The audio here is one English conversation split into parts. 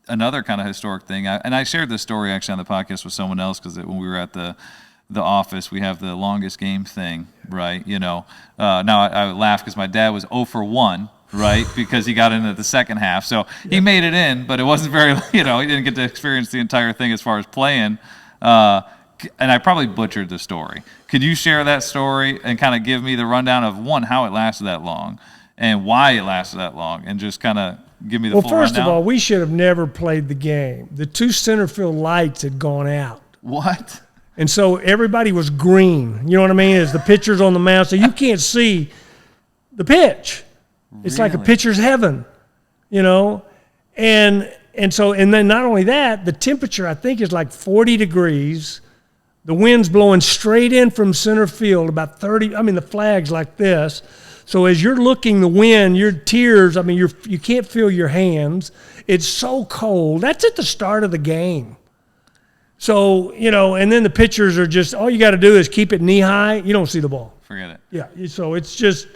another kind of historic thing. And I shared this story actually on the podcast with someone else because when we were at the office, we have the longest game thing, right? Now I laugh because my dad was 0 for 1, right? Because he got into the second half. So he made it in, but it wasn't very, he didn't get to experience the entire thing as far as playing. And I probably butchered the story. Could you share that story and kind of give me the rundown of, one, how it lasted that long and why it lasted that long, and just kind of give me the full rundown? Well, first of all, we should have never played the game. The 2 center field lights had gone out. What? And so everybody was green. You know what I mean? As the pitcher's on the mound, so you can't see the pitch. It's like a pitcher's heaven, And then not only that, the temperature I think is like 40 degrees. The wind's blowing straight in from center field, about 30. The flag's like this. So as you're looking the wind, your tears, you can't feel your hands. It's so cold. That's at the start of the game. So, and then the pitchers are just, all you got to do is keep it knee high. You don't see the ball. Forget it. Yeah, so it's just,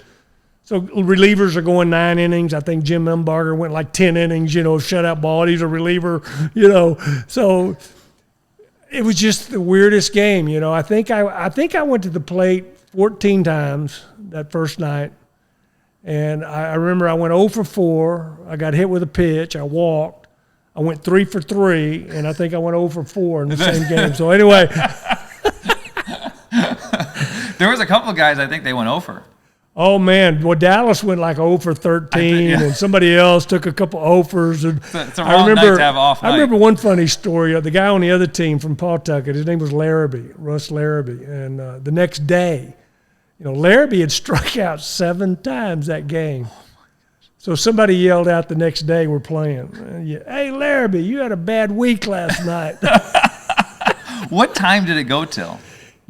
so relievers are going 9 innings. I think Jim Umbarger went like 10 innings, shutout ball. He's a reliever, So it was just the weirdest game, I think I went to the plate 14 times that first night. And I remember I went 0 for 4. I got hit with a pitch. I walked. I went 3 for 3, and I think I went 0 for 4 in the same game. So anyway. There was a couple of guys, I think they went 0 for. Oh, man. Well, Dallas went like 0 for 13, and somebody else took a couple offers. And it's a wrong night to have off night. I remember one funny story. The guy on the other team from Pawtucket, his name was Larrabee, Russ Larrabee. And the next day, Larrabee had struck out 7 times that game. So somebody yelled out the next day we're playing, "Hey, Larrabee, you had a bad week last night." What time did it go till?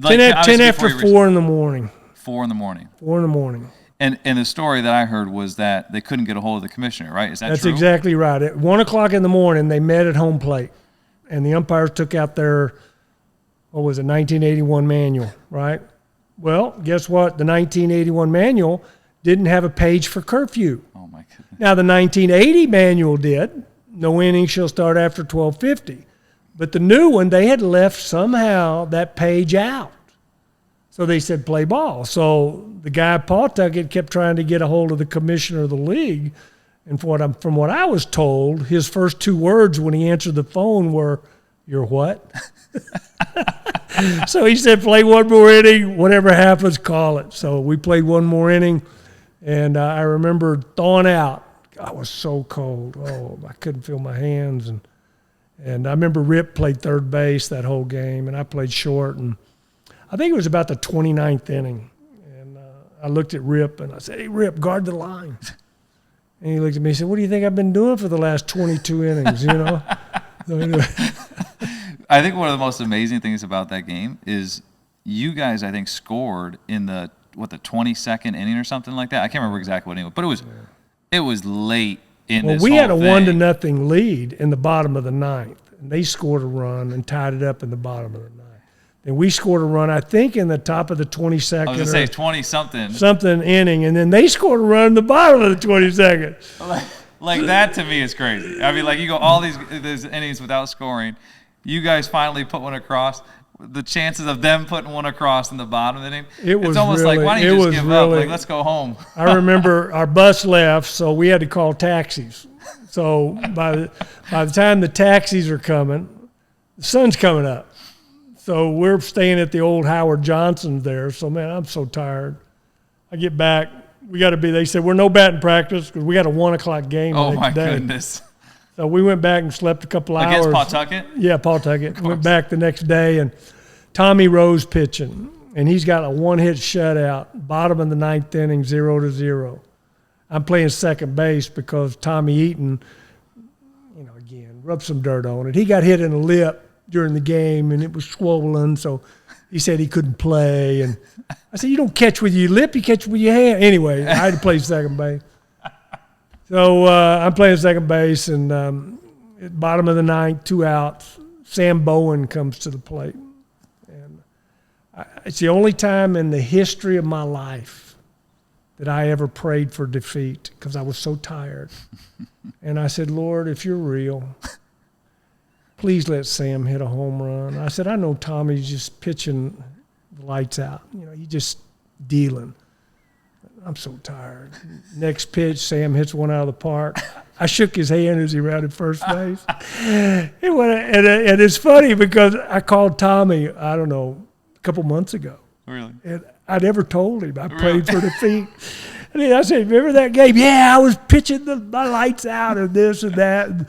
10 after 4 in the morning. 4 in the morning. 4 in the morning. And the story that I heard was that they couldn't get a hold of the commissioner, right? Is that That's true? That's exactly right. At 1 o'clock in the morning, they met at home plate, and the umpires took out their, 1981 manual, right? Well, guess what? The 1981 manual didn't have a page for curfew. Oh, my goodness. Now, the 1980 manual did. No inning shall start after 12:50. But the new one, they had left somehow that page out. So they said play ball. So the guy at Pawtucket kept trying to get a hold of the commissioner of the league. And from what I was told, his first 2 words when he answered the phone were, "You're what?" So he said, play one more inning, whatever happens, call it. So we played one more inning, and I remember thawing out. I was so cold. Oh, I couldn't feel my hands. And I remember Rip played third base that whole game, and I played short. And I think it was about the 29th inning. And I looked at Rip, and I said, "Hey, Rip, guard the line." And he looked at me and said, "What do you think I've been doing for the last 22 innings, So anyway. I think one of the most amazing things about that game is you guys, I think, scored in the 22nd inning or something like that. I can't remember exactly what inning, but it was late in this whole thing. We had a 1-0 lead in the bottom of the 9th, and they scored a run and tied it up in the bottom of the 9th. And we scored a run, I think, in the top of the 22nd. I was going to say 20-something. Something inning, and then they scored a run in the bottom of the 22nd. Like that to me is crazy. I mean, like you go all these innings without scoring. You guys finally put one across. The chances of them putting one across in the bottom of the inning, it's almost like, why don't you just give up? Like, let's go home. I remember our bus left, so we had to call taxis. So by the time the taxis are coming, the sun's coming up. So we're staying at the old Howard Johnson there. So, man, I'm so tired. I get back. They said, we're no batting practice because we got a 1 o'clock game the next day. Oh, my goodness. So we went back and slept a couple hours. Against Pawtucket? Yeah, Pawtucket. Went back the next day, and Tommy Rose pitching, and he's got a 1-hit shutout, bottom of the 9th inning, 0-0. I'm playing second base because Tommy Eaton, again, rubbed some dirt on it. He got hit in the lip during the game, and it was swollen, so he said he couldn't play. And I said, you don't catch with your lip, you catch with your hand. Anyway, I had to play second base. So I'm playing second base, and at bottom of the 9th, 2 outs, Sam Bowen comes to the plate. And it's the only time in the history of my life that I ever prayed for defeat because I was so tired. And I said, Lord, if you're real, please let Sam hit a home run. I said, I know Tommy's just pitching the lights out. You know, he's just dealing. I'm so tired. Next pitch, Sam hits one out of the park. I shook his hand as he rounded first base. And it's funny because I called Tommy, I don't know, a couple months ago. Really? And I never told him. I prayed for defeat. And then I said, remember that game? Yeah, I was pitching my lights out and this and that. And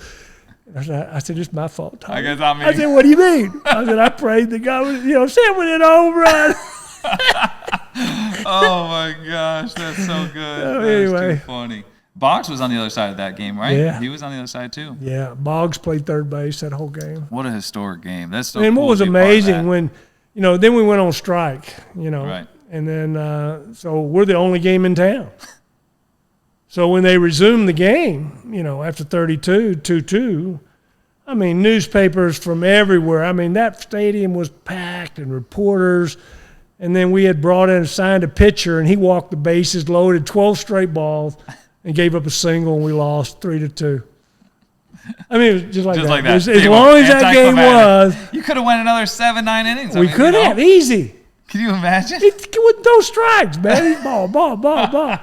I said, it's my fault, Tommy. I guess not me. I said, what do you mean? I said, I prayed the guy was, Sam went in a home run. Oh my gosh, that's so good. That's anyway. too funny. Boggs was on the other side of that game, right? Yeah. He was on the other side too. Yeah, Boggs played third base that whole game. What a historic game. That's so And cool what was to be a part of amazing that. when, then we went on strike, Right. And then, so we're the only game in town. So when they resumed the game, after 32, 2-2, I mean, newspapers from everywhere. I mean, that stadium was packed and reporters. And then we had brought in and signed a pitcher, and he walked the bases, loaded 12 straight balls, and gave up a single, and we lost 3-2. I mean, it was just like that. As long as that game was. You could have went another 7-9 innings. We could have, easy. Can you imagine? With no strikes, man. Ball.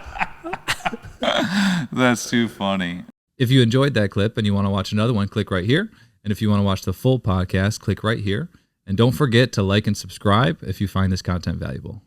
That's too funny. If you enjoyed that clip and you want to watch another one, click right here. And if you want to watch the full podcast, click right here. And don't forget to like and subscribe if you find this content valuable.